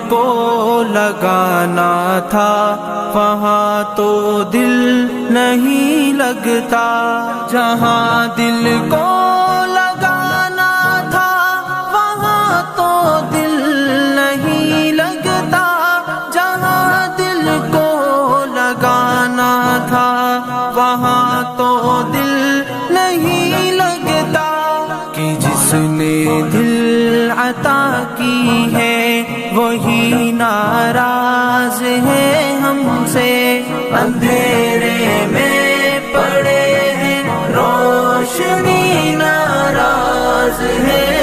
کو لگانا تھا وہاں تو دل نہیں لگتا، جہاں دل کو لگانا تھا وہاں تو دل نہیں لگتا، جہاں دل کو لگانا تھا وہاں تو دل نہیں لگتا، کہ جس نے دل عطا کی ہے وہی ناراض ہے ہم سے، اندھیرے میں پڑے ہیں روشنی ناراض ہے